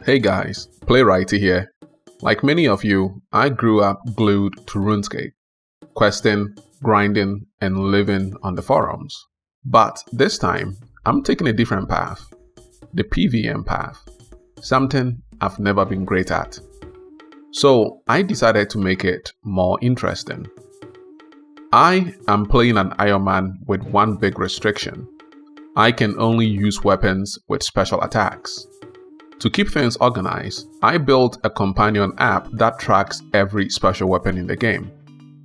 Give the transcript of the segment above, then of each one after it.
Hey guys, Playwrighty here. Like many of you, I grew up glued to RuneScape, questing, grinding, and living on the forums. But this time, I'm taking a different path, the PVM path, something I've never been great at. So I decided to make it more interesting. I am playing an Iron Man with one big restriction. I can only use weapons with special attacks. To keep things organized, I built a companion app that tracks every special weapon in the game.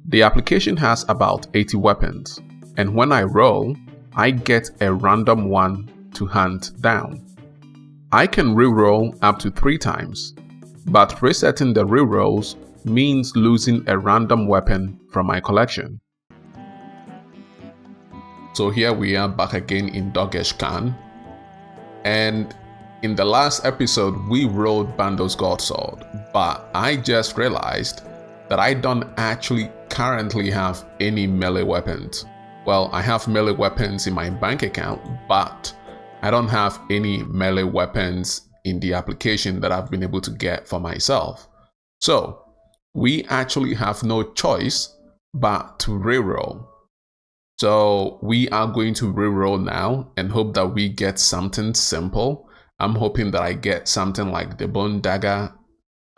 The application has about 80 weapons, and when I roll, I get a random one to hunt down. I can reroll up to 3 times, but resetting the rerolls means losing a random weapon from my collection. So here we are back again in Doggish Khan, and in the last episode, we rolled Bandos Godsword, but I just realized that I don't actually currently have any melee weapons. Well, I have melee weapons in my bank account, but I don't have any melee weapons in the application that I've been able to get for myself. So, we actually have no choice but to reroll. So, we are going to reroll now and hope that we get something simple. I'm hoping that I get something like the Bone Dagger,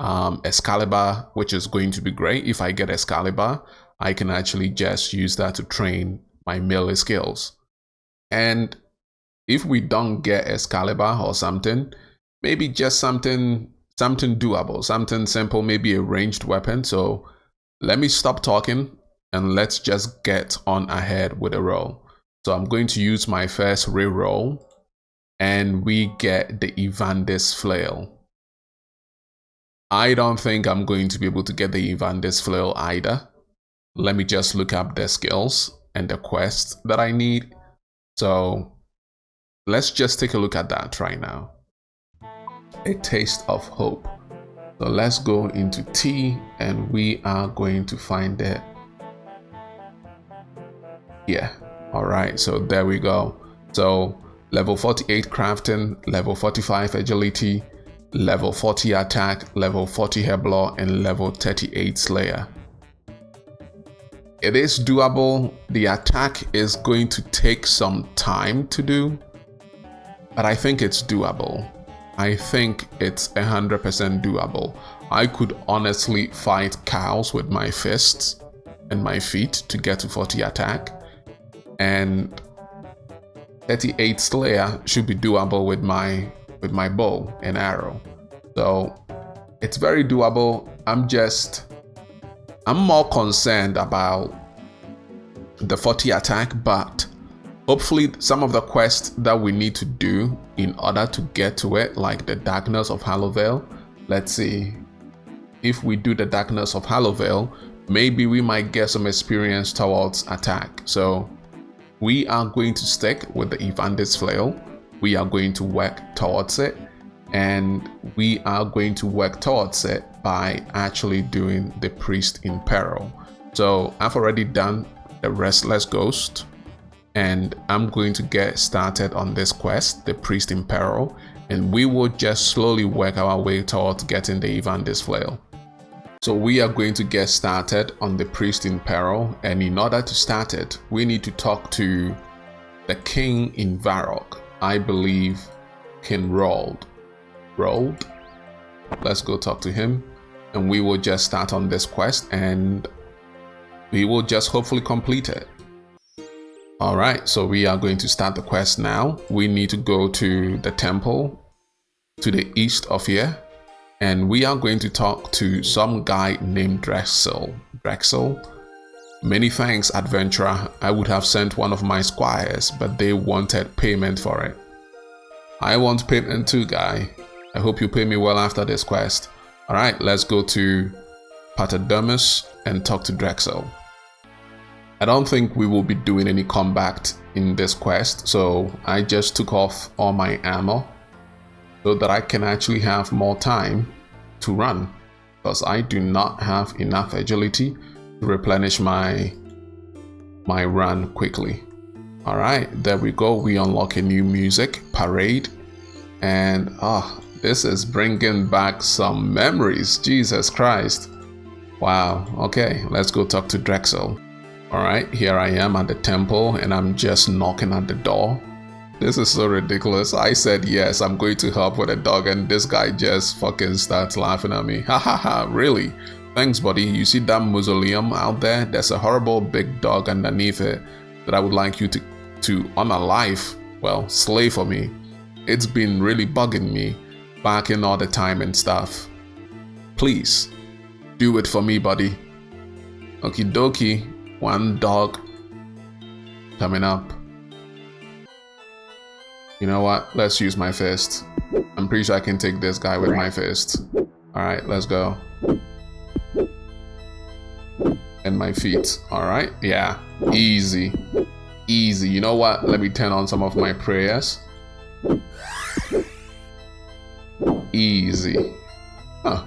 Excalibur, which is going to be great. If I get Excalibur, I can actually just use that to train my melee skills. And if we don't get Excalibur or something, maybe just something doable, something simple, maybe a ranged weapon. So let me stop talking and let's just get on ahead with a roll. So I'm going to use my first reroll. And we get the Evander Flail. I don't think I'm going to be able to get the Evander Flail either. Let me just look up the skills and the quests that I need. So let's just take a look at that right now. A Taste of Hope. So let's go into T and we are going to find it. Yeah, all right, so there we go. So level 48 crafting, level 45 agility, level 40 attack, level 40 Heblaw, and level 38 Slayer. It is doable. The attack is going to take some time to do, but I think it's doable. I think it's 100% doable. I could honestly fight cows with my fists and my feet to get to 40 attack, and 38 Slayer should be doable with my bow and arrow. So it's very doable. I'm more concerned about the 40 attack, but hopefully some of the quests that we need to do in order to get to it, like the Darkness of Hallowvale. Let's see, if we do the Darkness of Hallowvale, maybe we might get some experience towards attack. So we are going to stick with the Evander's Flail. We are going to work towards it, and we are going to work towards it by actually doing the Priest in Peril. So I've already done the Restless Ghost, and I'm going to get started on this quest, the Priest in Peril, and we will just slowly work our way towards getting the Evander's Flail. So we are going to get started on the Priest in Peril, and in order to start it, we need to talk to the King in Varrock. I believe King Rold. Let's go talk to him, and we will just start on this quest, and we will just hopefully complete it. Alright, so we are going to start the quest now. We need to go to the temple to the east of here, and we are going to talk to some guy named Drexel. Many thanks, adventurer. I would have sent one of my squires, but they wanted payment for it. I want payment too, guy. I hope you pay me well after this quest. Alright, let's go to Paterdemus and talk to Drexel. I don't think we will be doing any combat in this quest, so I just took off all my ammo so that I can actually have more time to run, because I do not have enough agility to replenish my run quickly. Alright, there we go. We unlock a new music, Parade, and This is bringing back some memories. Jesus Christ. Wow. Okay, let's go talk to Drexel. Alright, here I am at the temple and I'm just knocking at the door. This is so ridiculous. I said yes, I'm going to help with the dog, and this guy just fucking starts laughing at me. Ha ha ha, really? Thanks, buddy. You see that mausoleum out there? There's a horrible big dog underneath it that I would like you to unalive, well, slay for me. It's been really bugging me, barking all the time and stuff. Please, do it for me, buddy. Okie dokie, one dog coming up. You know what? Let's use my fist. I'm pretty sure I can take this guy with my fist. Alright, let's go. And my feet. Alright, yeah. Easy. Easy. You know what? Let me turn on some of my prayers. Easy. Huh.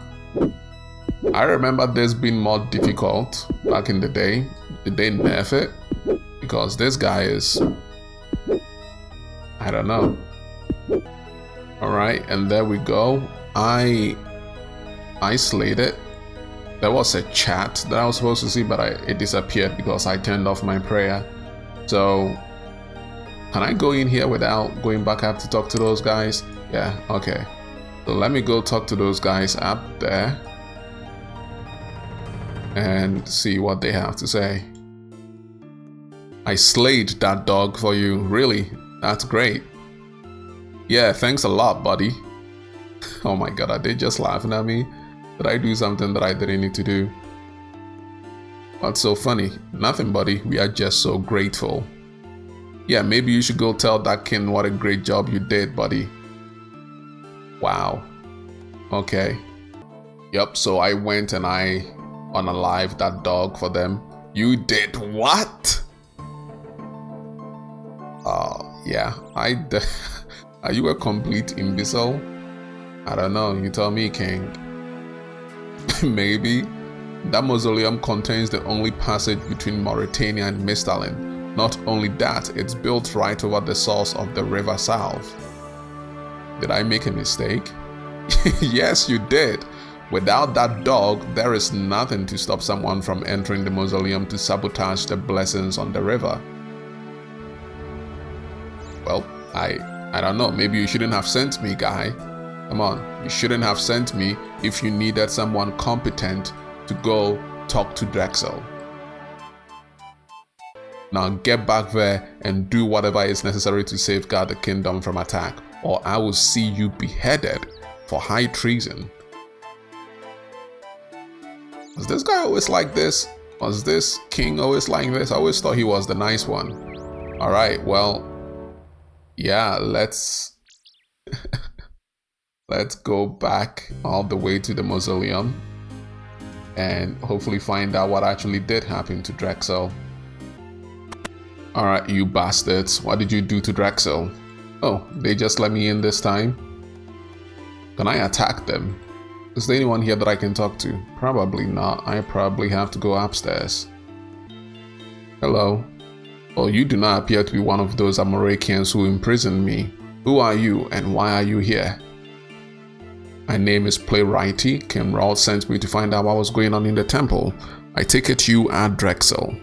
I remember this being more difficult back in the day. Did they nerf it? Because this guy is... I don't know. Alright, and there we go. I slayed it. There was a chat that I was supposed to see, but it disappeared because I turned off my prayer. So, can I go in here without going back up to talk to those guys? Yeah, okay. So let me go talk to those guys up there and see what they have to say. I slayed that dog for you, really? That's great. Yeah, thanks a lot, buddy. Oh my god, are they just laughing at me? Did I do something that I didn't need to do? What's so funny? Nothing, buddy. We are just so grateful. Yeah, maybe you should go tell that king what a great job you did, buddy. Wow. Okay. Yep, so I went and I unalived that dog for them. You did what? Yeah, are you a complete imbecile? I don't know, you tell me, king. Maybe. That mausoleum contains the only passage between Mauritania and Misthalin. Not only that, it's built right over the source of the river South. Did I make a mistake? Yes, you did. Without that dog, there is nothing to stop someone from entering the mausoleum to sabotage the blessings on the river. Well, I don't know, maybe you shouldn't have sent me, guy. Come on, you shouldn't have sent me if you needed someone competent to go talk to Drexel. Now get back there and do whatever is necessary to safeguard the kingdom from attack, or I will see you beheaded for high treason. Was this guy always like this? Was this king always like this? I always thought he was the nice one. Alright, well, yeah, let's go back all the way to the mausoleum and hopefully find out what actually did happen to Drexel. Alright, you bastards, what did you do to Drexel? Oh, they just let me in this time? Can I attack them? Is there anyone here that I can talk to? Probably not. I probably have to go upstairs. Hello. Well, you do not appear to be one of those Amalekians who imprisoned me. Who are you and why are you here? My name is Playwrighty. King Raul sent me to find out what was going on in the temple. I take it you are Drexel.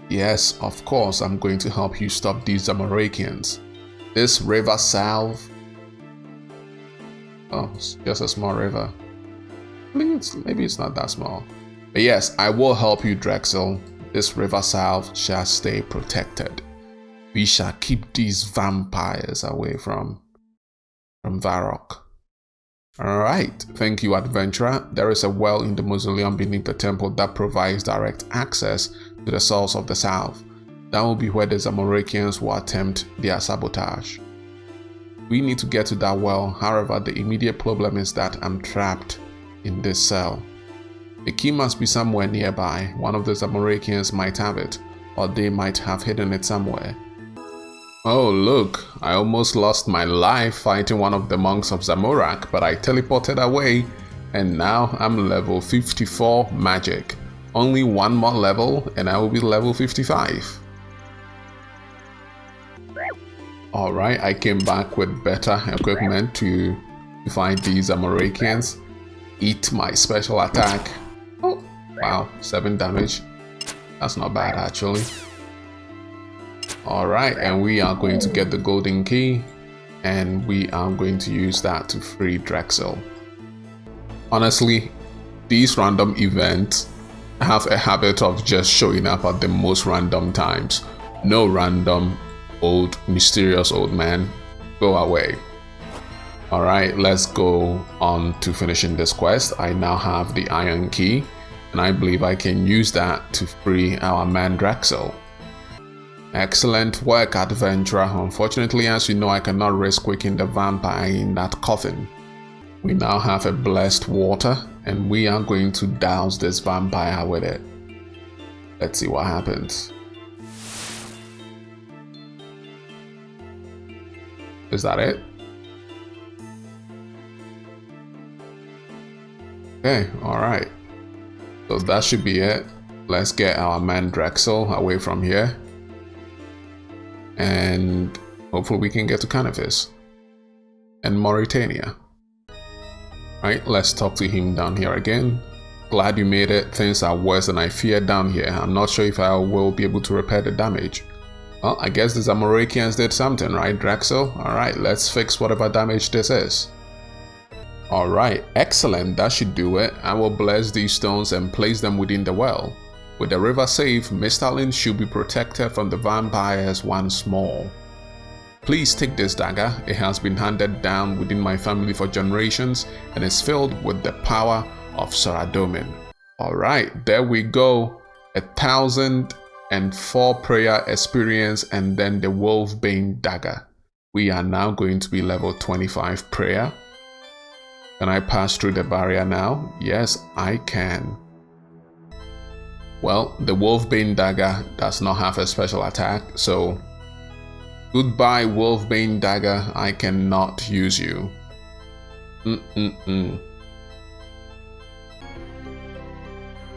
Yes, of course I'm going to help you stop these Amalekians. This river South... Oh, it's just a small river. Maybe it's not that small. But yes, I will help you, Drexel. This river South shall stay protected. We shall keep these vampires away from Varrock. Alright, thank you, adventurer. There is a well in the mausoleum beneath the temple that provides direct access to the source of the South. That will be where the Zamorakians will attempt their sabotage. We need to get to that well, however, the immediate problem is that I'm trapped in this cell. The key must be somewhere nearby. One of the Zamorakians might have it, or they might have hidden it somewhere. Oh look, I almost lost my life fighting one of the monks of Zamorak, but I teleported away, and now I'm level 54 magic. Only one more level, and I will be level 55. Alright, I came back with better equipment to to fight these Amoracans. Eat my special attack. Oh, wow, 7 damage. That's not bad actually. Alright, and we are going to get the golden key, and we are going to use that to free Drexel. Honestly, these random events have a habit of just showing up at the most random times. No random old mysterious old man, go away. Alright, let's go on to finishing this quest. I now have the iron key, and I believe I can use that to free our man Drexel. Excellent work, adventurer. Unfortunately, as you know, I cannot risk quicking the vampire in that coffin. We now have a blessed water, and we are going to douse this vampire with it. Let's see what happens. Is that it? Okay, alright. So that should be it. Let's get our man Drexel away from here. And hopefully we can get to Cannabis and Mauritania. Right, let's talk to him down here again. Glad you made it. Things are worse than I feared down here. I'm not sure if I will be able to repair the damage. Well, I guess these Amoracans did something, right, Drexel? Alright, let's fix whatever damage this is. Alright, excellent. That should do it. I will bless these stones and place them within the well. With the river safe, Mr. Lin should be protected from the vampires once more. Please take this dagger. It has been handed down within my family for generations and is filled with the power of Saradomin. Alright, there we go. 1,004 prayer experience and then the Wolfbane dagger. We are now going to be level 25 prayer. Can I pass through the barrier now? Yes, I can. Well, the Wolfbane dagger does not have a special attack, so goodbye Wolfbane dagger, I cannot use you.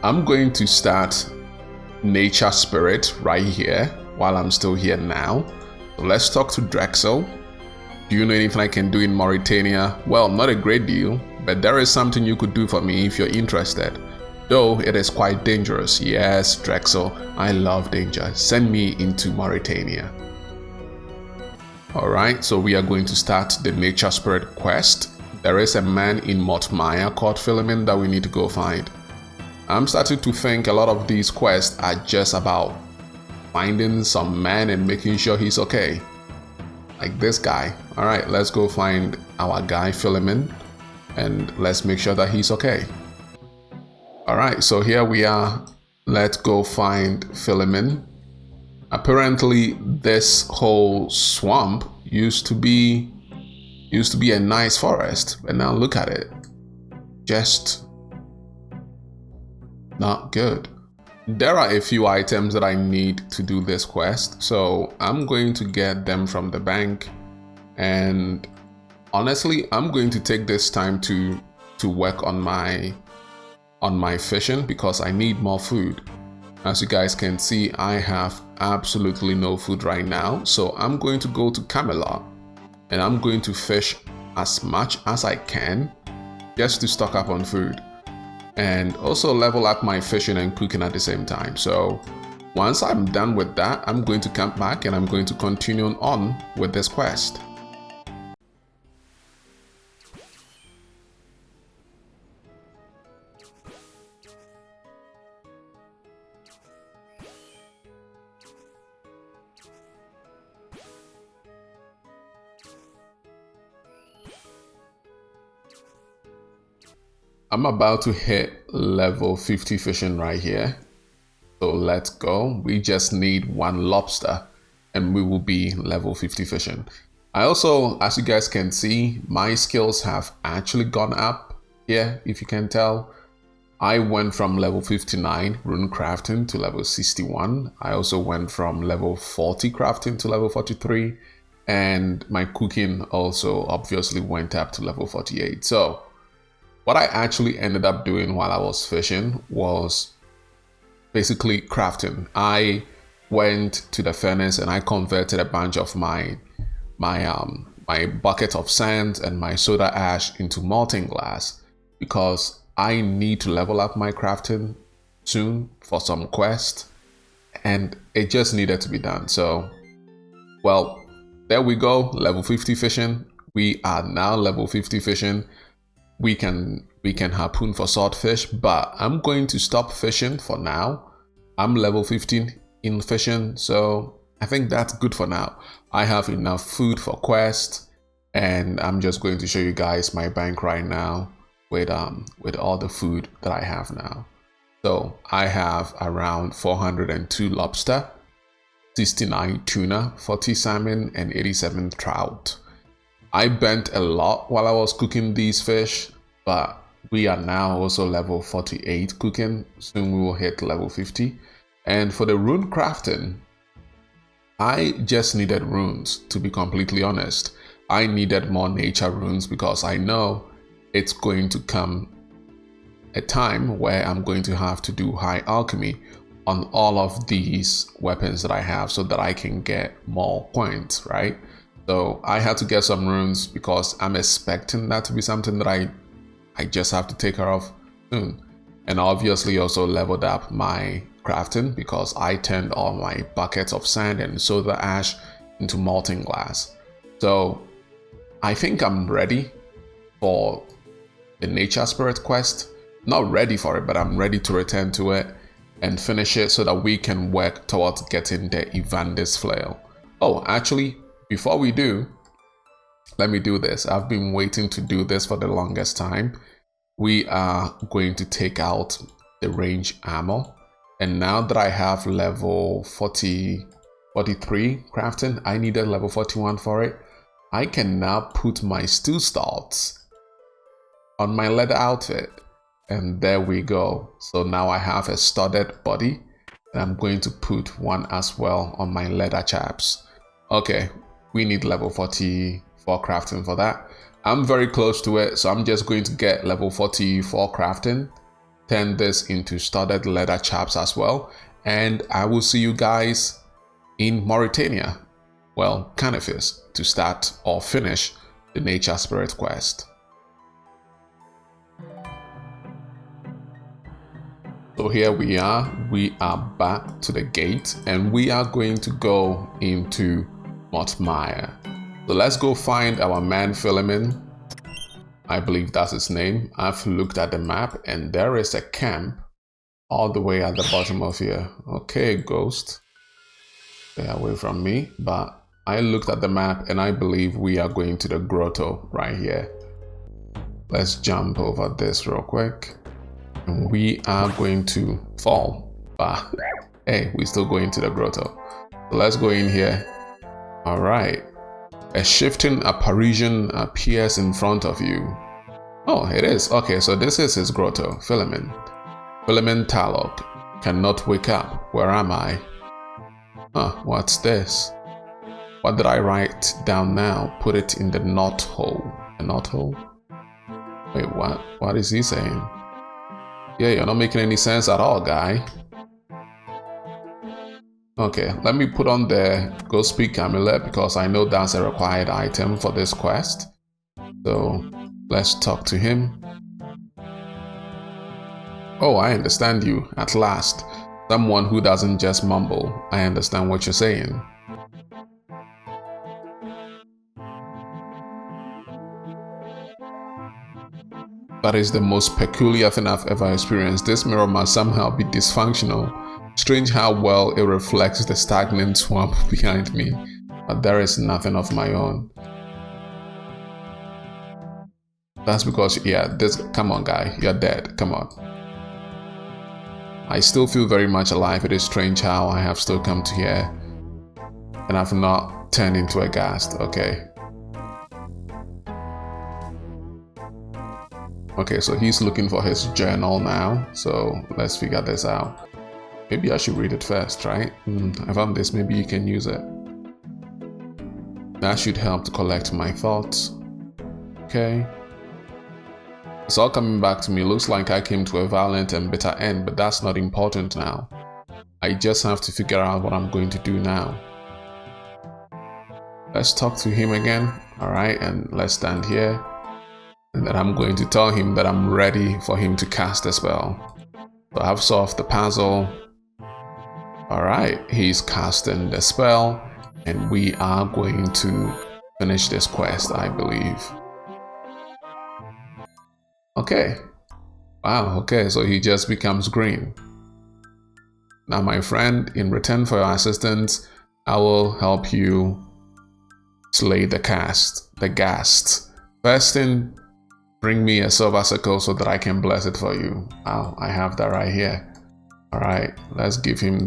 I'm going to start Nature Spirit right here while I'm still here now. So let's talk to Drexel. Do you know anything I can do in Mauritania? Well, not a great deal, but there is something you could do for me if you're interested. Though it is quite dangerous. Yes, Drexel, I love danger. Send me into Mauritania. Alright, so we are going to start the Nature Spirit quest. There is a man in Motmaya called Philemon that we need to go find. I'm starting to think a lot of these quests are just about finding some man and making sure he's okay. Like this guy. Alright, let's go find our guy Philemon and let's make sure that he's okay. Alright, so here we are. Let's go find Philemon. Apparently this whole swamp used to be a nice forest, but now look at it. Just not good. There are a few items that I need to do this quest, so I'm going to get them from the bank, and honestly I'm going to take this time to work on my fishing because I need more food. As you guys can see, I have absolutely no food right now, so I'm going to go to Camelot and I'm going to fish as much as I can just to stock up on food and also level up my fishing and cooking at the same time. So once I'm done with that, I'm going to come back and I'm going to continue on with this quest. I'm about to hit level 50 fishing right here. So let's go. We just need 1 lobster and we will be level 50 fishing. I also, as you guys can see, my skills have actually gone up here, if you can tell. I went from level 59 rune crafting to level 61. I also went from level 40 crafting to level 43. And my cooking also obviously went up to level 48. So what I actually ended up doing while I was fishing was basically crafting. I went to the furnace and I converted a bunch of my my bucket of sand and my soda ash into molten glass because I need to level up my crafting soon for some quest, and it just needed to be done. So, well, there we go, level 50 fishing. We are now level 50 fishing. We can harpoon for swordfish, but I'm going to stop fishing for now. I'm level 15 in fishing, so I think that's good for now. I have enough food for quest, and I'm just going to show you guys my bank right now with all the food that I have now. So I have around 402 lobster, 69 tuna, 40 salmon, and 87 trout. I burnt a lot while I was cooking these fish, but we are now also level 48 cooking. Soon we will hit level 50. And for the rune crafting, I just needed runes, to be completely honest. I needed more nature runes because I know it's going to come a time where I'm going to have to do high alchemy on all of these weapons that I have so that I can get more points, right? So I had to get some runes because I'm expecting that to be something that I just have to take care of soon. And obviously also leveled up my crafting because I turned all my buckets of sand and soda ash into molten glass. So I think I'm ready for the nature spirit quest. Not ready for it, but I'm ready to return to it and finish it so that we can work towards getting the Evandis flail. Oh, actually, before we do, let me do this. I've been waiting to do this for the longest time. We are going to take out the range armor. And now that I have level 43 crafting, I needed level 41 for it. I can now put my steel studs on my leather outfit. And there we go. So now I have a studded body. And I'm going to put one as well on my leather chaps. Okay, we need level 44 crafting for that. I'm very close to it, so I'm just going to get level 44 crafting, turn this into studded leather chaps as well, and I will see you guys in Mauritania, well, Canifis, to start or finish the nature spirit quest. So here we are back to the gate, and we are going to go into Motmire. So let's go find our man Philemon. I believe that's his name. I've looked at the map and there is a camp all the way at the bottom of here. Okay, ghost. Stay away from me. But I looked at the map and I believe we are going to the grotto right here. Let's jump over this real quick. And we are going to fall. But hey, we're still going to the grotto. So let's go in here. All right. A shifting apparition appears in front of you. Oh, it is. Okay, so this is his grotto, Philemon. Philemon Talok. Cannot wake up. Where am I? Huh, what's this? What did I write down now? Put it in the knot hole. A knot hole? Wait, what? What is he saying? Yeah, you're not making any sense at all, guy. Okay, let me put on the Go Speak Amulet because I know that's a required item for this quest. So let's talk to him. Oh, I understand you, at last. Someone who doesn't just mumble. I understand what you're saying. That is the most peculiar thing I've ever experienced. This mirror must somehow be dysfunctional. Strange how well it reflects the stagnant swamp behind me, but there is nothing of my own. That's because, yeah, come on guy, you're dead, come on. I still feel very much alive. It is strange how I have still come to here and I've not turned into a ghast, okay. Okay, so he's looking for his journal now, so let's figure this out. Maybe I should read it first, right? I found this, maybe you can use it. That should help to collect my thoughts. Okay. It's all coming back to me. Looks like I came to a violent and bitter end, but that's not important now. I just have to figure out what I'm going to do now. Let's talk to him again. All right, and let's stand here. And then I'm going to tell him that I'm ready for him to cast a spell. So I've solved the puzzle. All right, he's casting the spell, and we are going to finish this quest, I believe. Okay. Wow, okay, so he just becomes green. Now, my friend, in return for your assistance, I will help you slay the ghast. First thing, bring me a silver sickle so that I can bless it for you. Wow, I have that right here. All right, let's give him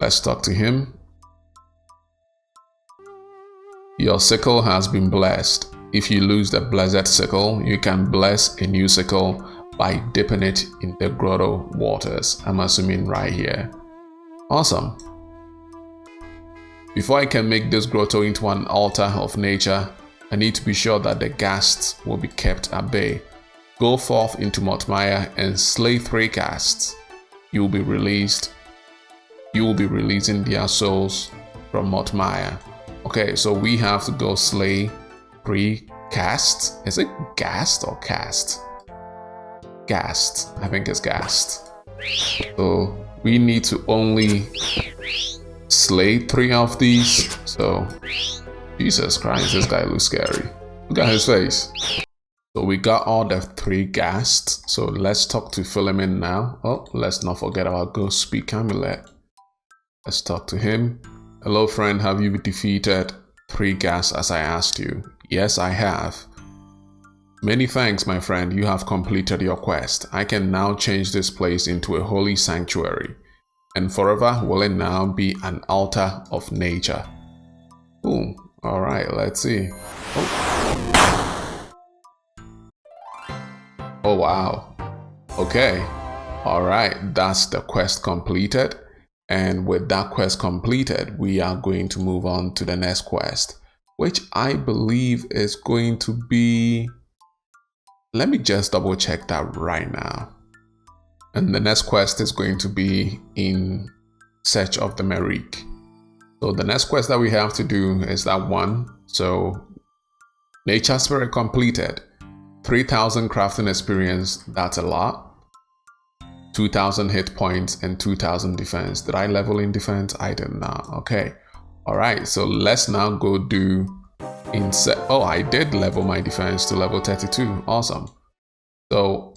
let's talk to him. Your sickle has been blessed. If you lose the blessed sickle, you can bless a new sickle by dipping it in the grotto waters. I'm assuming right here. Awesome. Before I can make this grotto into an altar of nature, I need to be sure that the ghasts will be kept at bay. Go forth into Mortmire and slay 3 ghasts. You will be released. You will be releasing their souls from Mortmire. Okay, so we have to go slay 3 ghasts. Is it ghast or cast? Ghast. I think it's ghast. So we need to only slay 3 of these. So Jesus Christ, this guy looks scary. Look at his face. So we got all the 3 ghasts. So let's talk to Philemon now. Oh, let's not forget our ghost speak amulet. Let's talk to him. Hello friend, have you defeated 3 ghasts as I asked you? Yes, I have. Many thanks, my friend. You have completed your quest. I can now change this place into a holy sanctuary, and forever will it now be an altar of nature. Boom. All right, let's see. Oh wow. Okay. All right, that's the quest completed. And with that quest completed, we are going to move on to the next quest, which I believe is going to be... Let me just double check that right now. And the next quest is going to be in Search of the Merik. So the next quest that we have to do is that one. So Nature Spirit completed. 3,000 crafting experience, that's a lot. 2,000 hit points and 2,000 defense. Did I level in defense? I did not. Okay. All right, so let's now go do oh, I did level my defense to level 32. Awesome. So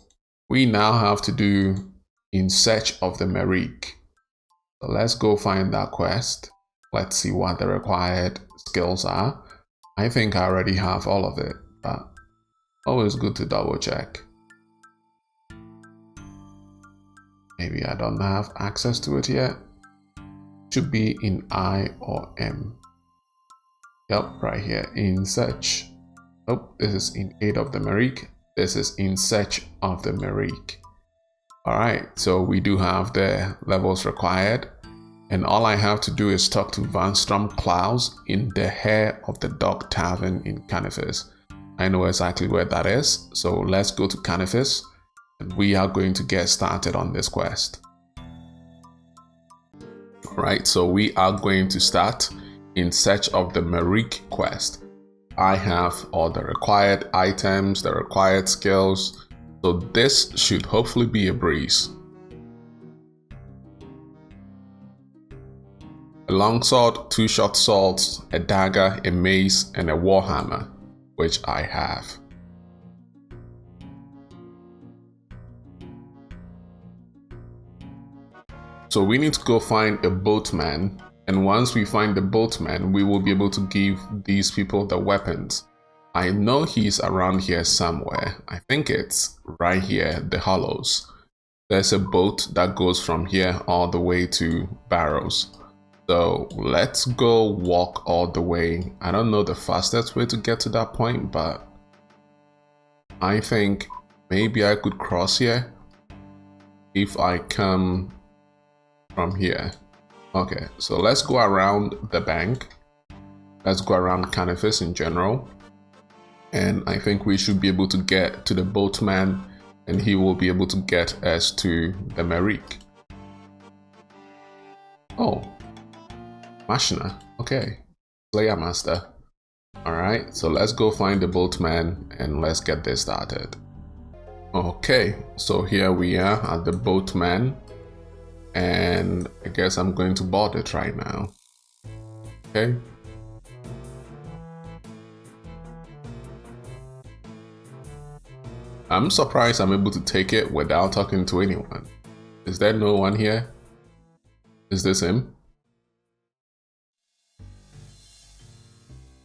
we now have to do In Search of the Merik. So let's go find that quest. Let's see what the required skills are. I think I already have all of it, but always good to double check. Maybe I don't have access to it yet. Should be in I or M. Yep, right here, In Search. Oh, this is In Aid of the Merik. This is In Search of the Merik. Alright, so we do have the levels required. And all I have to do is talk to Van Strom Klaus in the Hair of the Dog Tavern in Canifis. I know exactly where that is. So let's go to Canifis. And we are going to get started on this quest. Alright, so we are going to start In Search of the Merik quest. I have all the required items, the required skills, so this should hopefully be a breeze. A longsword, 2 short swords, a dagger, a mace, and a warhammer, which I have. So we need to go find a boatman. And once we find the boatman, we will be able to give these people the weapons. I know he's around here somewhere. I think it's right here, the Hollows. There's a boat that goes from here all the way to Barrows. So let's go walk all the way. I don't know the fastest way to get to that point, but I think maybe I could cross here if I come from here. Okay, so let's go around the bank. Let's go around Canifis in general. And I think we should be able to get to the boatman, and he will be able to get us to the Merik. Oh, Mashina. Okay, Slayer Master. Alright, so let's go find the boatman and let's get this started. Okay, so here we are at the boatman, and I guess I'm going to board it right now. Okay. I'm surprised I'm able to take it without talking to anyone. Is there no one here? Is this him?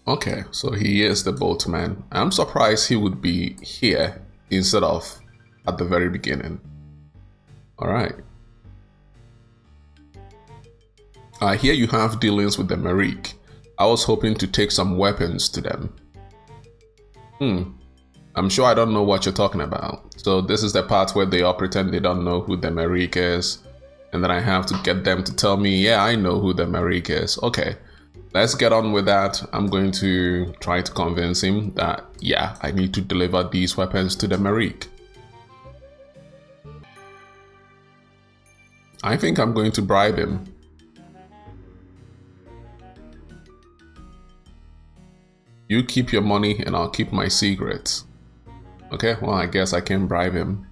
Okay, so he is the boatman. I'm surprised he would be here instead of at the very beginning. Alright. Here you have dealings with the Merik. I was hoping to take some weapons to them. I'm sure I don't know what you're talking about. So this is the part where they all pretend they don't know who the Merik is. And then I have to get them to tell me, yeah, I know who the Merik is. Okay, let's get on with that. I'm going to try to convince him that, yeah, I need to deliver these weapons to the Merik. I think I'm going to bribe him. You keep your money and I'll keep my secrets. Okay, well, I guess I can bribe him.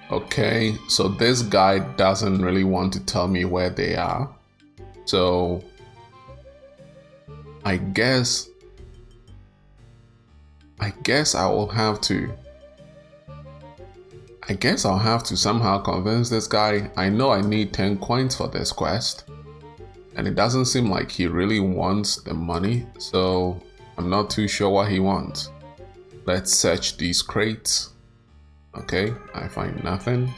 Okay, so this guy doesn't really want to tell me where they are. So I guess I will have to. I guess I'll have to somehow convince this guy. I know I need 10 coins for this quest. And it doesn't seem like he really wants the money, so I'm not too sure what he wants. Let's search these crates. Okay, I find nothing.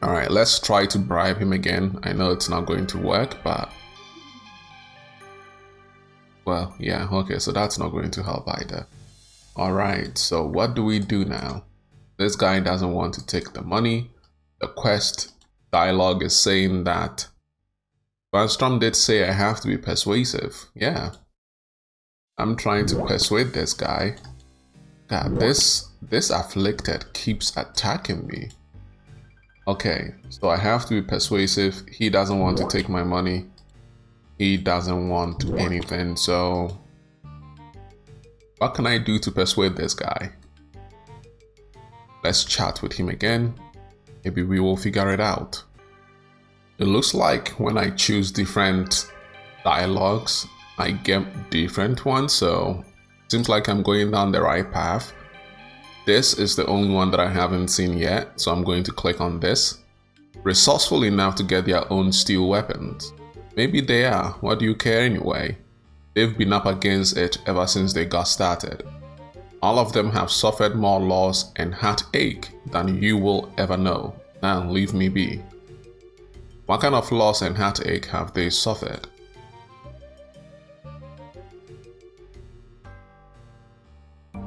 Alright, let's try to bribe him again. I know it's not going to work, but... well, yeah, okay, so that's not going to help either. Alright, so what do we do now? This guy doesn't want to take the money. The quest dialogue is saying that Vanstrom did say I have to be persuasive. Yeah. I'm trying to persuade this guy. God, this afflicted keeps attacking me. Okay, so I have to be persuasive. He doesn't want to take my money. He doesn't want anything, so... what can I do to persuade this guy? Let's chat with him again. Maybe we will figure it out. It looks like when I choose different dialogues, I get different ones, so it seems like I'm going down the right path. This is the only one that I haven't seen yet, so I'm going to click on this. Resourceful enough to get their own steel weapons. Maybe they are, what do you care anyway? They've been up against it ever since they got started. All of them have suffered more loss and heartache than you will ever know. Now leave me be. What kind of loss and heartache have they suffered?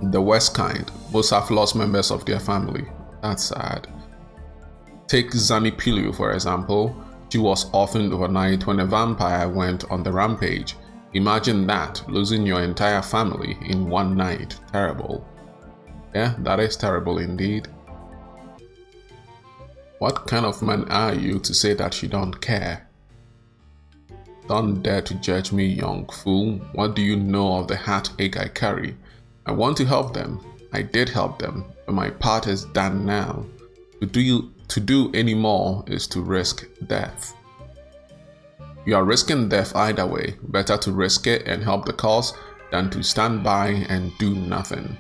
The worst kind. Most have lost members of their family. That's sad. Take Zanipiliu for example. She was orphaned overnight when a vampire went on the rampage. Imagine that, losing your entire family in one night. Terrible. Yeah, that is terrible indeed. What kind of man are you to say that you don't care? Don't dare to judge me, young fool. What do you know of the heartache I carry? I want to help them. I did help them, but my part is done now. To do any more is to risk death. You are risking death either way. Better to risk it and help the cause than to stand by and do nothing.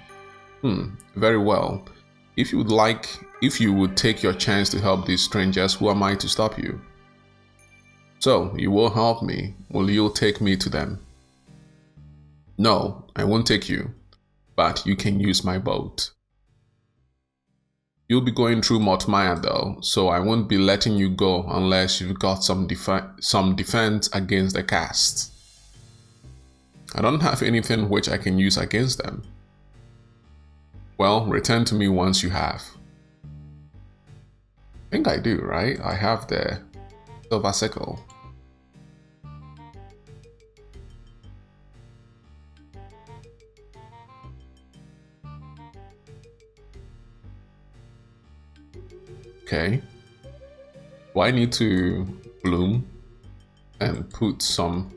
Very well. If you would take your chance to help these strangers, who am I to stop you? So, you will help me. Will you take me to them? No, I won't take you. But you can use my boat. You'll be going through Mortmire though, so I won't be letting you go unless you've got some defense against the cast. I don't have anything which I can use against them. Well, return to me once you have. I think I do, right? I have the silver sickle. Okay. Do I need to bloom and put some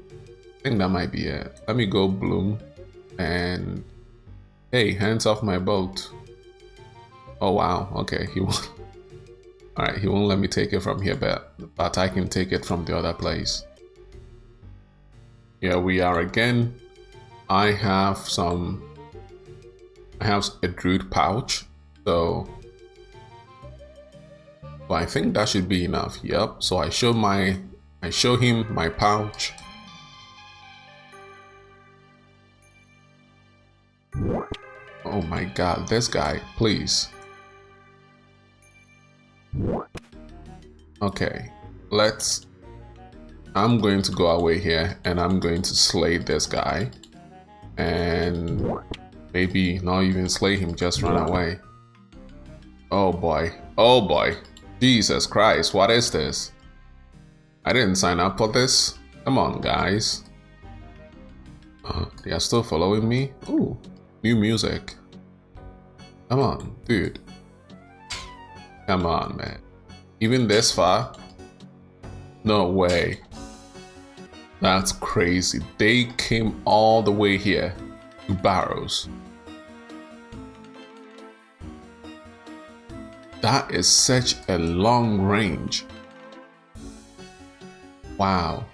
think that might be it. Let me go bloom. And hey, hands off my boat. Oh wow, okay, he won't. Alright, he won't let me take it from here, but I can take it from the other place. Here we are again. I have a druid pouch, so I think that should be enough. Yep. So I show him my pouch. Oh my god, this guy, please. Okay, I'm going to go away here and I'm going to slay this guy. And maybe not even slay him, just run away. Oh boy, oh boy. Jesus Christ, what is this? I didn't sign up for this. Come on, guys. They are still following me? Ooh, new music. Come on, dude. Come on, man. Even this far? No way. That's crazy. They came all the way here to Barrows. That is such a long range. Wow.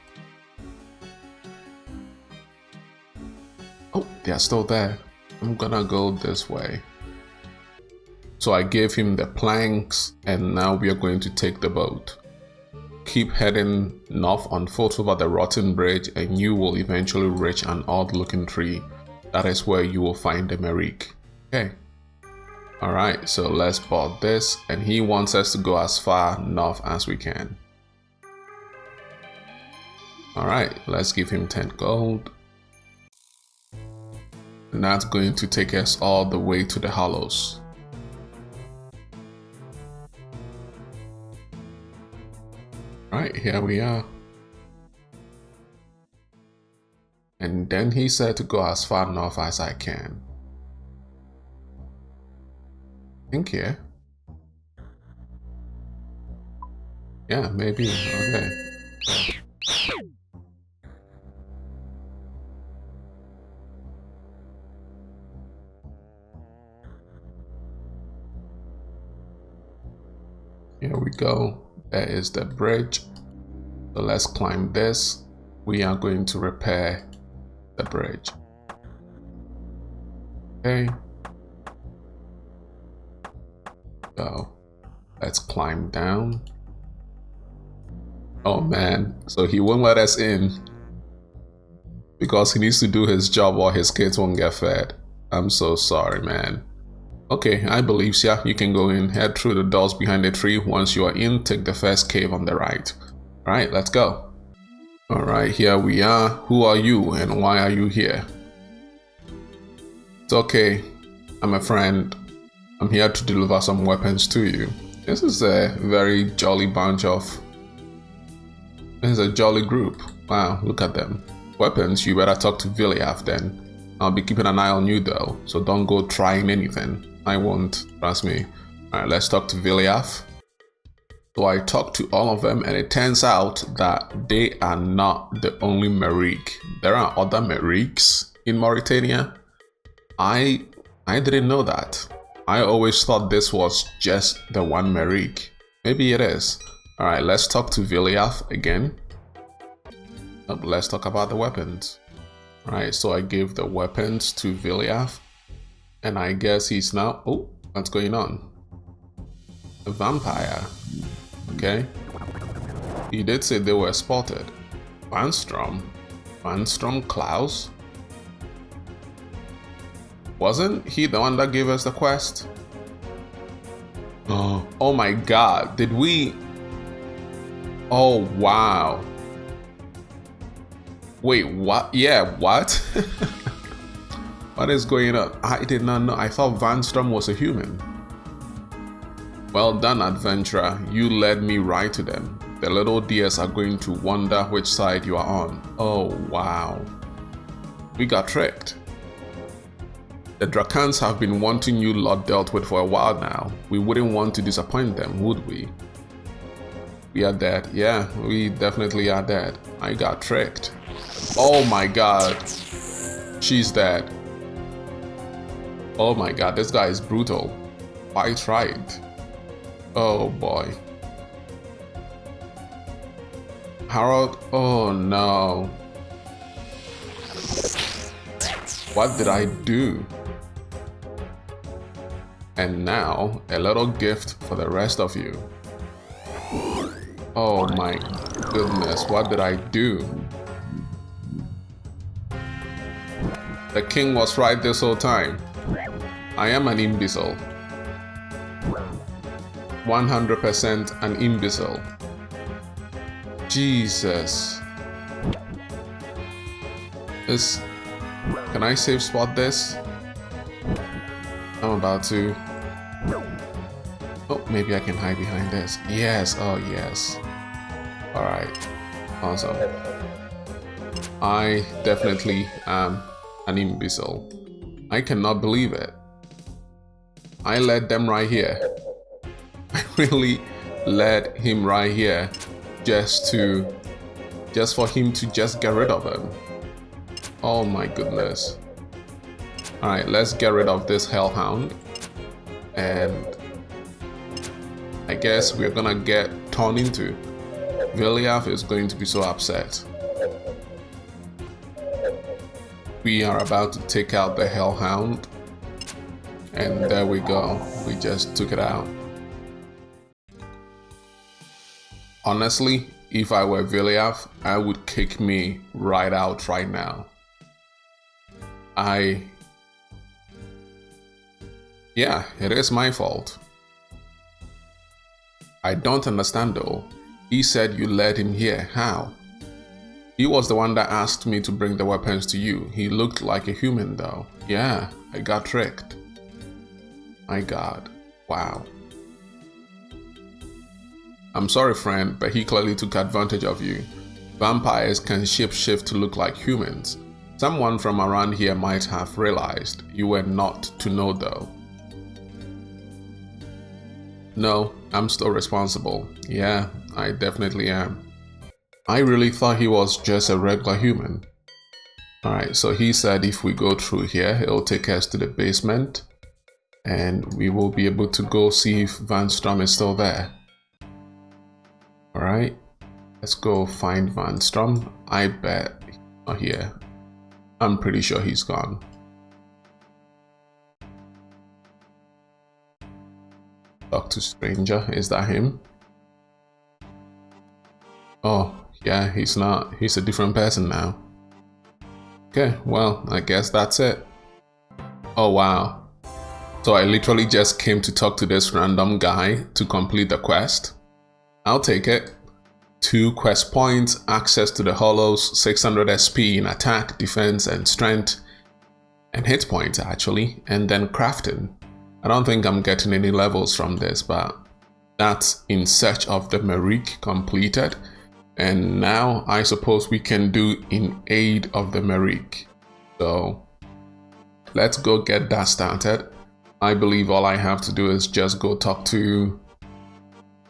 Oh, they are still there. I'm gonna go this way. So I gave him the planks and now we are going to take the boat. Keep heading north on foot over the rotten bridge and you will eventually reach an odd looking tree. That is where you will find the Merik. Okay. Alright, so let's board this, and he wants us to go as far north as we can. Alright, let's give him 10 gold. And that's going to take us all the way to the Hollows. Alright, here we are. And then he said to go as far north as I can. Think here. Yeah, maybe. Okay. Here we go. There is the bridge. So let's climb this. We are going to repair the bridge. Okay. So let's climb down. Oh man, so he won't let us in because he needs to do his job or his kids won't get fed. I'm so sorry, man. Okay, I believe so. Yeah, you can go in, head through the doors behind the tree. Once you are in, take the first cave on the right. All right, let's go. All right, here we are. Who are you and why are you here? It's okay, I'm a friend. I'm here to deliver some weapons to you. This is a very jolly bunch of... This is a jolly group. Wow, look at them. Weapons, you better talk to Viliaf then. I'll be keeping an eye on you though, so don't go trying anything. I won't, trust me. Alright, let's talk to Viliaf. So I talked to all of them and it turns out that they are not the only Merik. There are other Meriks in Mauritania. I didn't know that. I always thought this was just the one Merik. Maybe it is. Alright, let's talk to Viliaf again. Let's talk about the weapons. Alright, so I gave the weapons to Viliaf. And I guess he's now... Oh, what's going on? A vampire. Okay. He did say they were spotted. Vanstrom? Vanstrom Klaus? Wasn't he the one that gave us the quest? Oh my god, did we... Oh wow. Wait, what? Yeah, what? What is going on? I did not know. I thought Vanstrom was a human. Well done, adventurer. You led me right to them. The little deers are going to wonder which side you are on. Oh wow. We got tricked. The Drakans have been wanting you lot dealt with for a while now. We wouldn't want to disappoint them, would we? We are dead. Yeah, we definitely are dead. I got tricked. Oh my god. She's dead. Oh my god, this guy is brutal. Quite right. Oh boy. Harold, oh no. What did I do? And now, a little gift for the rest of you. Oh my goodness, what did I do? The king was right this whole time. I am an imbecile. 100% an imbecile. Jesus. Can I save spot this? I'm about to. Oh, maybe I can hide behind this. Yes, oh yes. Alright. Awesome. I definitely am an imbecile. I cannot believe it. I led them right here. I really led him right here just for him to just get rid of him. Oh my goodness. Alright, let's get rid of this hellhound. And I guess we're gonna get torn into. Viliath is going to be so upset. We are about to take out the hellhound. And there we go. We just took it out. Honestly, if I were Viliath, I would kick me right out right now. Yeah, it is my fault. I don't understand though. He said you led him here. How? He was the one that asked me to bring the weapons to you. He looked like a human though. Yeah, I got tricked. My god. Wow. I'm sorry friend, but he clearly took advantage of you. Vampires can shapeshift to look like humans. Someone from around here might have realized. You were not to know though. No, I'm still responsible. Yeah, I definitely am. I really thought he was just a regular human. Alright, so he said if we go through here, it'll take us to the basement. And we will be able to go see if Van Strom is still there. Alright, let's go find Van Strom. I bet he's not here. I'm pretty sure he's gone. Talk to stranger, is that him? Oh, yeah, he's not. He's a different person now. Okay, well, I guess that's it. Oh, wow. So I literally just came to talk to this random guy to complete the quest. I'll take it. 2 quest points, access to the hollows, 600 SP in attack, defense, and strength, and hit points actually, and then crafting. I don't think I'm getting any levels from this, but that's in search of the Merik completed. And now I suppose we can do in aid of the Merik. So let's go get that started. I believe all I have to do is just go talk to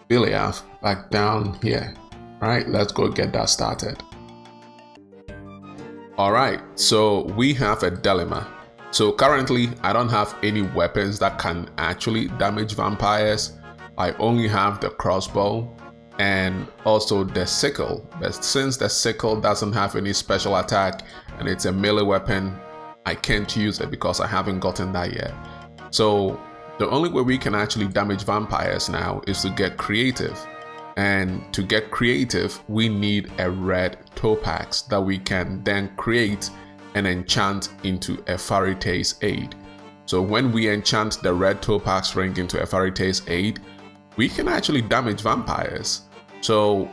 Viliath back down here. Right, let's go get that started. Alright, so we have a dilemma. So currently, I don't have any weapons that can actually damage vampires. I only have the crossbow and also the sickle. But since the sickle doesn't have any special attack and it's a melee weapon, I can't use it because I haven't gotten that yet. So the only way we can actually damage vampires now is to get creative. And to get creative, we need a red topaz that we can then create and enchant into Efaritay's aid. So when we enchant the red topaz ring into Efaritay's aid, we can actually damage vampires. So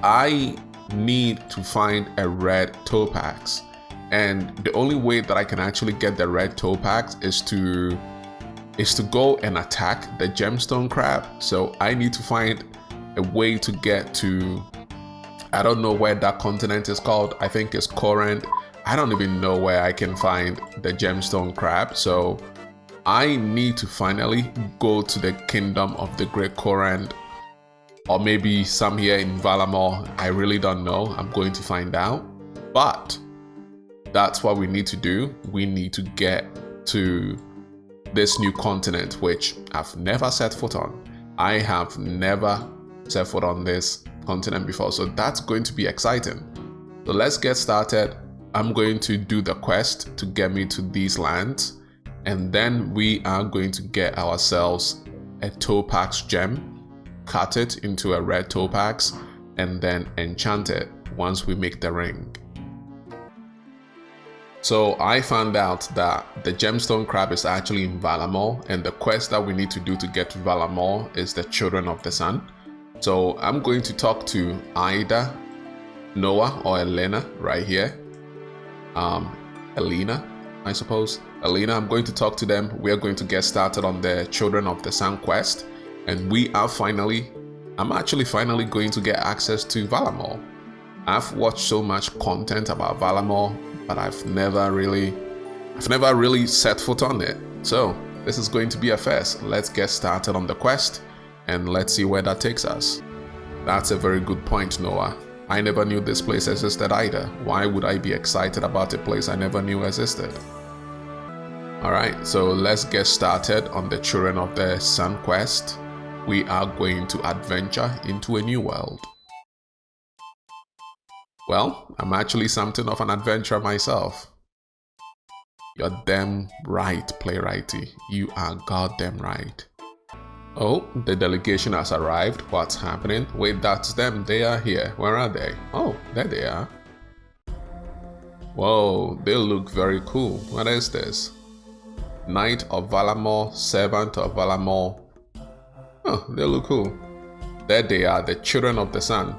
I need to find a red topaz. And the only way that I can actually get the red topaz is to go and attack the gemstone crab. So I need to find a way to get to, I don't know where that continent is called. I think it's Corinth. I don't even know where I can find the gemstone crab. So I need to finally go to the kingdom of the Great Corinth or maybe some here in Valamor. I really don't know. I'm going to find out. But that's what we need to do. We need to get to this new continent, which I've never set foot on. I have never set foot on this continent before, so that's going to be exciting. So let's get started. I'm going to do the quest to get me to these lands, and then we are going to get ourselves a topaz gem, cut it into a red topaz, and then enchant it once we make the ring. So I found out that the gemstone crab is actually in Valamor, and the quest that we need to do to get to Valamor is the Children of the Sun. So I'm going to talk to Ida, Noah, or Elena right here. Elena, I suppose. Elena, I'm going to talk to them. We are going to get started on the Children of the Sun quest, and I'm actually finally going to get access to Valamor. I've watched so much content about Valamor, but I've never really set foot on it. So this is going to be a first. Let's get started on the quest and let's see where that takes us. That's a very good point, Noah. I never knew this place existed either. Why would I be excited about a place I never knew existed? Alright, so let's get started on the Children of the Sun quest. We are going to adventure into a new world. Well, I'm actually something of an adventurer myself. You're damn right, Playwrighty. You are goddamn right. Oh, the delegation has arrived. What's happening? Wait, that's them. They are here. Where are they? Oh, there they are. Whoa, they look very cool. What is this? Knight of Valamor, Servant of Valamor. Oh, they look cool. There they are, the Children of the Sun.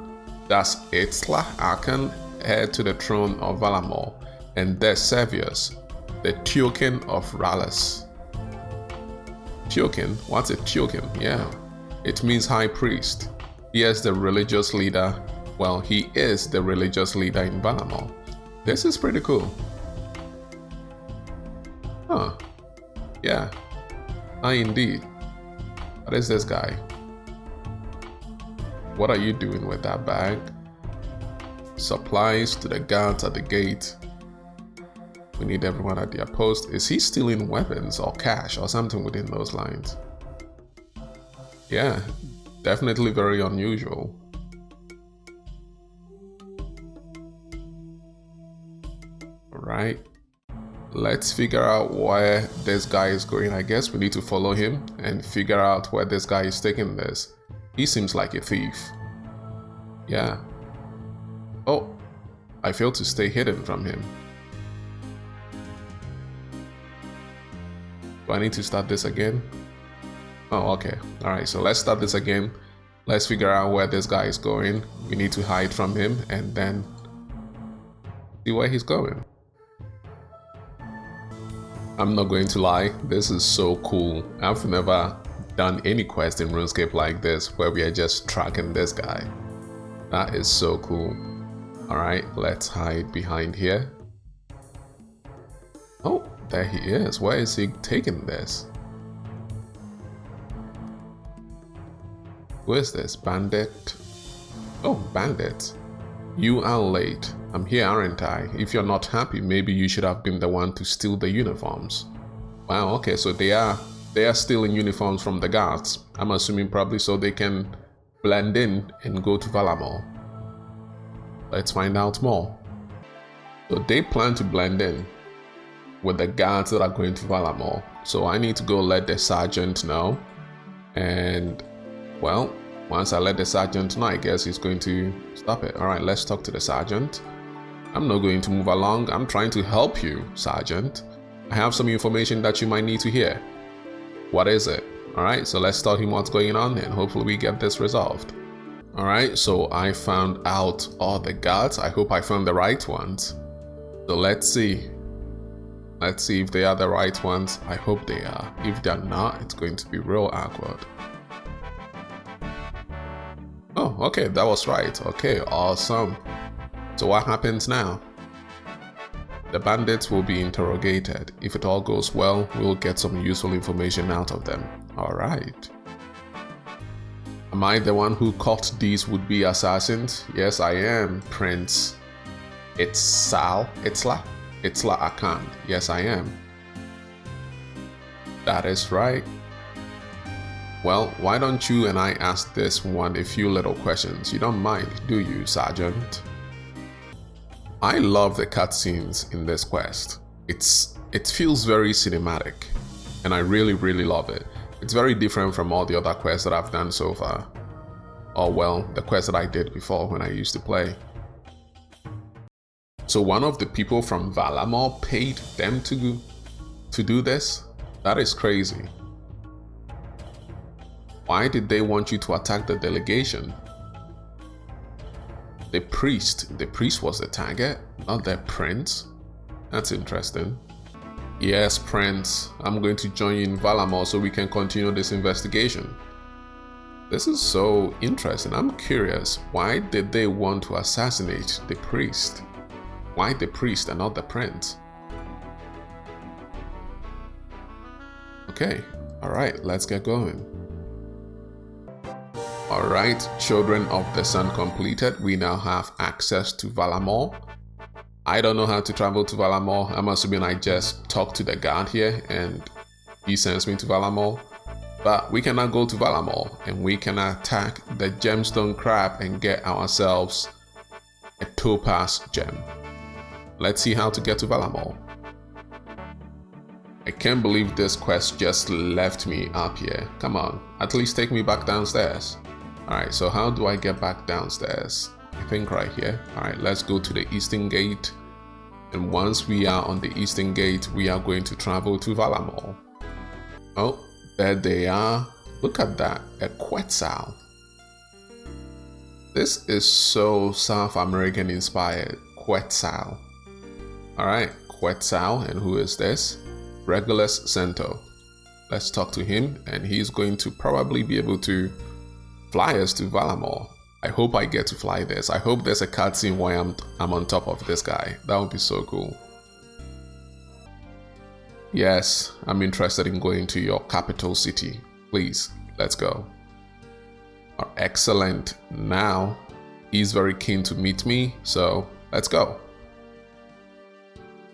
That's Itzla, Arkan, heir to the throne of Valamor, and their saviors, the Teokin of Rallis. Teokin? What's a Teokin? Yeah, it means high priest. He is the religious leader. Well, he is the religious leader in Valamor. This is pretty cool. Huh. Yeah. Indeed. What is this guy? What are you doing with that bag? Supplies to the guards at the gate. We need everyone at their post. Is he stealing weapons or cash or something within those lines? Yeah, definitely very unusual. Alright. Let's figure out where this guy is going. I guess we need to follow him and figure out where this guy is taking this. He seems like a thief. Yeah. Oh, I failed to stay hidden from him. Do I need to start this again? Oh, okay. Alright, so let's start this again. Let's figure out where this guy is going. We need to hide from him and then see where he's going. I'm not going to lie, this is so cool. I've never done any quest in RuneScape like this where we are just tracking this guy. That is so cool. Alright, let's hide behind here. Oh, there he is. Where is he taking this? Who is this? Bandit? Oh, bandit. You are late. I'm here, aren't I? If you're not happy, maybe you should have been the one to steal the uniforms. Wow, okay, so they are stealing uniforms from the guards. I'm assuming probably so they can blend in and go to Valamor. Let's find out more. So they plan to blend in with the guards that are going to Valamor. So I need to go let the sergeant know. And, well, once I let the sergeant know, I guess he's going to stop it. Alright, let's talk to the sergeant. I'm not going to move along. I'm trying to help you, Sergeant. I have some information that you might need to hear. What is it? Alright, so let's tell him what's going on and hopefully we get this resolved. Alright, so I found out all the guards. I hope I found the right ones. So let's see. Let's see if they are the right ones. I hope they are. If they're not, it's going to be real awkward. Oh, okay, that was right. Okay, awesome. So what happens now? The bandits will be interrogated. If it all goes well, we'll get some useful information out of them. Alright. Am I the one who caught these would-be assassins? Yes, I am, Prince. Itzla Akan. Yes, I am. That is right. Well, why don't you and I ask this one a few little questions? You don't mind, do you, Sergeant? I love the cutscenes in this quest. It feels very cinematic, and I really love it. It's very different from all the other quests that I've done so far. Or well, the quests that I did before when I used to play. So one of the people from Valamor paid them to do this? That is crazy. Why did they want you to attack the delegation? The priest was the target, not the prince. That's interesting. Yes, Prince, I'm going to join you in Valamor so we can continue this investigation. This is so interesting. I'm curious, why did they want to assassinate the priest? Why the priest and not the prince? Okay, alright, let's get going. Alright, Children of the Sun completed. We now have access to Valamor. I don't know how to travel to Valamor. I'm assuming I just talk to the guard here and he sends me to Valamor. But we can now go to Valamor and we can attack the gemstone crab and get ourselves a topaz gem. Let's see how to get to Valamor. I can't believe this quest just left me up here. Come on, at least take me back downstairs. Alright, so how do I get back downstairs? I think right here. Alright, let's go to the eastern gate. And once we are on the eastern gate, we are going to travel to Valamor. Oh, there they are. Look at that, a Quetzal. This is so South American inspired, Quetzal. Alright, Quetzal, and who is this? Regulus Cento. Let's talk to him, and he's going to probably be able to fly us to Valamor. I hope I get to fly this. I hope there's a cutscene where I'm on top of this guy. That would be so cool. Yes, I'm interested in going to your capital city. Please, let's go. Oh, excellent. Now, he's very keen to meet me, so let's go.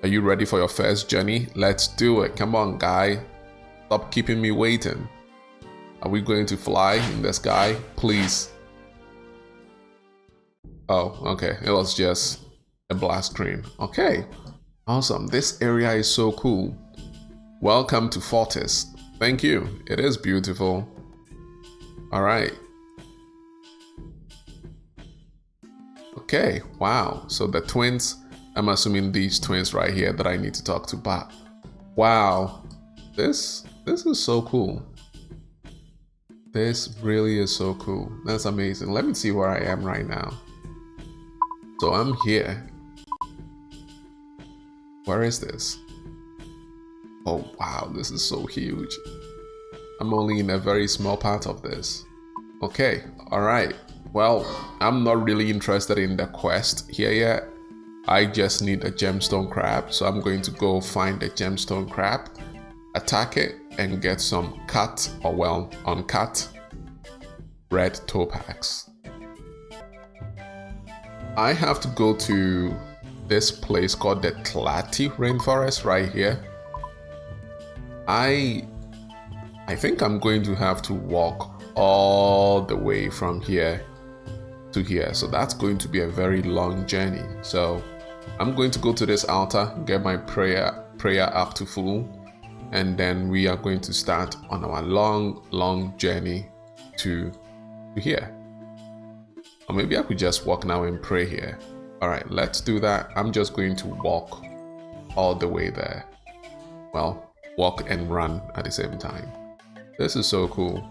Are you ready for your first journey? Let's do it. Come on, guy. Stop keeping me waiting. Are we going to fly in the sky? Please. Oh, okay. It was just a blast screen. Okay. Awesome. This area is so cool. Welcome to Fortis. Thank you. It is beautiful. Alright. Okay. Wow. So the twins, I'm assuming these twins right here that I need to talk to, but wow. This is so cool. This really is so cool. That's amazing. Let me see where I am right now. So I'm here. Where is this? Oh wow, this is so huge. I'm only in a very small part of this. Okay, alright. Well, I'm not really interested in the quest here yet. I just need a gemstone crab, so I'm going to go find the gemstone crab, attack it, and get some cut, or well, uncut red topaz. I have to go to this place called the Tlati rainforest right here. I think I'm going to have to walk all the way from here to here, so that's going to be a very long journey. So I'm going to go to this altar, get my prayer up to full, and then we are going to start on our long journey to here. Or maybe I could just walk now and pray here. Alright, let's do that. I'm just going to walk all the way there. Well, walk and run at the same time. This is so cool.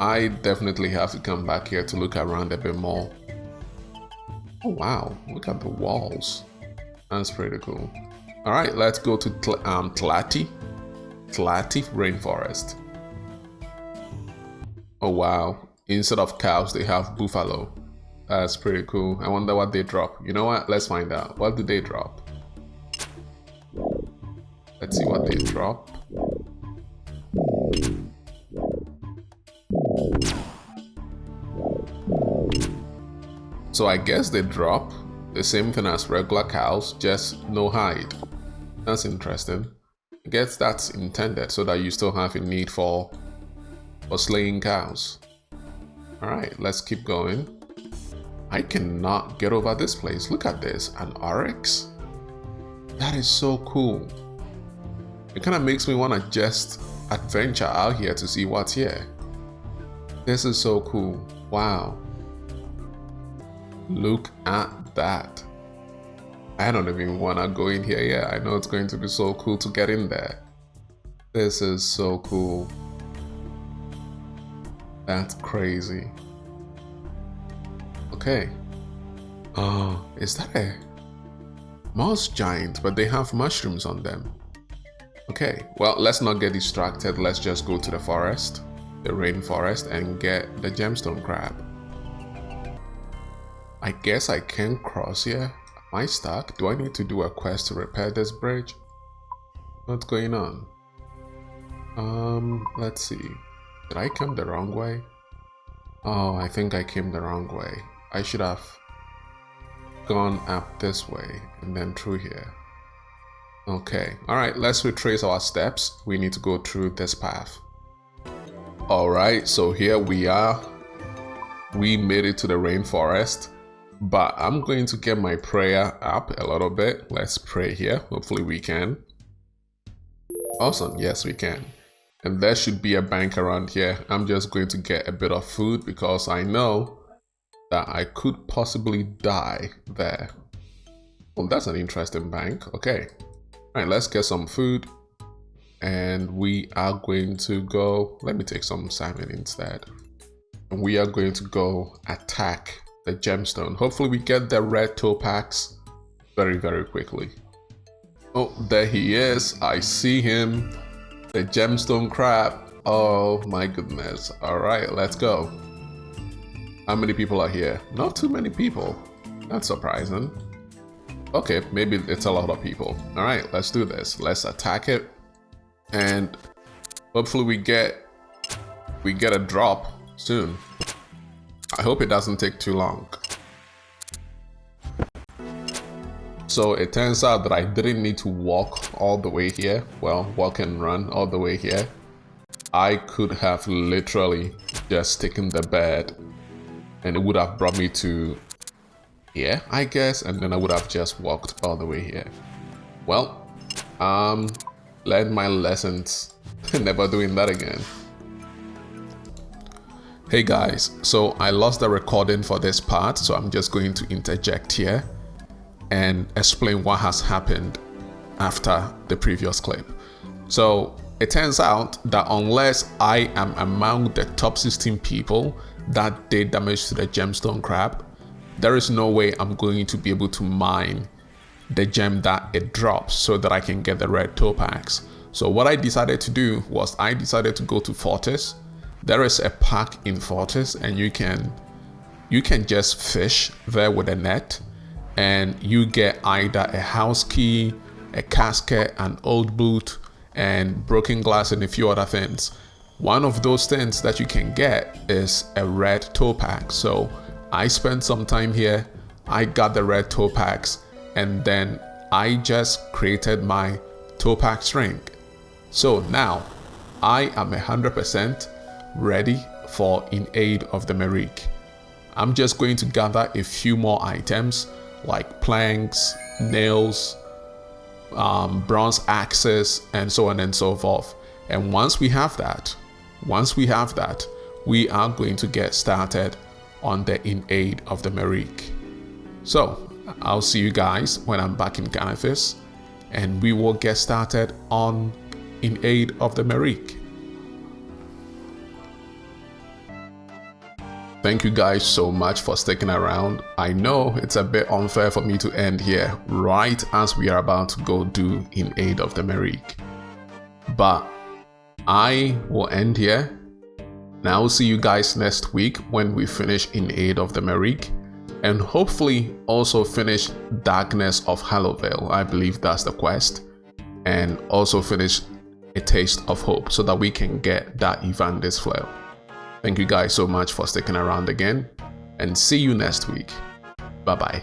I definitely have to come back here to look around a bit more. Oh wow, look at the walls. That's pretty cool. Alright, let's go to Tlati rainforest. Oh wow, instead of cows they have buffalo. That's pretty cool. I wonder what they drop. You know what? Let's find out. What do they drop? Let's see what they drop. So I guess they drop the same thing as regular cows, just no hide. That's interesting. I guess that's intended so that you still have a need for slaying cows. Alright, let's keep going. I cannot get over this place. Look at this, an oryx? That is so cool. It kind of makes me want to just adventure out here to see what's here. This is so cool. Wow. Look at that. I don't even want to go in here yet. I know it's going to be so cool to get in there. This is so cool. That's crazy. Okay. Oh, is that a mouse giant? But they have mushrooms on them. Okay, well, let's not get distracted. Let's just go to the forest, the rainforest, and get the gemstone crab. I guess I can cross here. Am I stuck? Do I need to do a quest to repair this bridge? What's going on? Let's see. Did I come the wrong way? Oh, I think I came the wrong way. I should have gone up this way and then through here. Okay, alright, let's retrace our steps. We need to go through this path. Alright, so here we are. We made it to the rainforest. But I'm going to get my prayer up a little bit. Let's pray here. Hopefully we can. Awesome, yes we can. And there should be a bank around here. I'm just going to get a bit of food because I know that I could possibly die there. Oh, that's an interesting bank. Okay. Alright, let's get some food. And we are going to go... Let me take some salmon instead. And we are going to go attack the gemstone. Hopefully we get the red topaz very, very quickly. Oh, there he is. I see him. The gemstone crab. Oh my goodness. Alright, let's go. How many people are here? Not too many people. That's surprising. Okay, maybe it's a lot of people. Alright, let's do this. Let's attack it. And hopefully we get a drop soon. I hope it doesn't take too long. So it turns out that I didn't need to walk all the way here. Well, walk and run all the way here. I could have literally just taken the bed and it would have brought me to here, I guess, and then I would have just walked all the way here. Well, learned my lessons. Never doing that again. Hey guys, so I lost the recording for this part, so I'm just going to interject here and explain what has happened after the previous clip. So it turns out that unless I am among the top 16 people that did damage to the gemstone crab, there is no way I'm going to be able to mine the gem that it drops so that I can get the red topaz. So what I decided to do was I decided to go to Fortis. There is a park in Fortis and you can just fish there with a net and you get either a house key, a casket, an old boot, and broken glass and a few other things. One of those things that you can get is a red topaz. So I spent some time here, I got the red topaz, and then I just created my topaz ring. So now I am 100% ready for In Aid of the Merik. I'm just going to gather a few more items like planks, nails, bronze axes, and so on and so forth. And once we have that, we are going to get started on the In Aid of the Merik. So I'll see you guys when I'm back in Canvas and we will get started on In Aid of the Merik. Thank you guys so much for sticking around. I know it's a bit unfair for me to end here right as we are about to go do In Aid of the Merik, but I will end here and I will see you guys next week when we finish In Aid of the Merik and hopefully also finish Darkness of Hallowvale. I believe that's the quest, and also finish A Taste of Hope so that we can get that Evandis Flail. Thank you guys so much for sticking around again, and see you next week. Bye bye.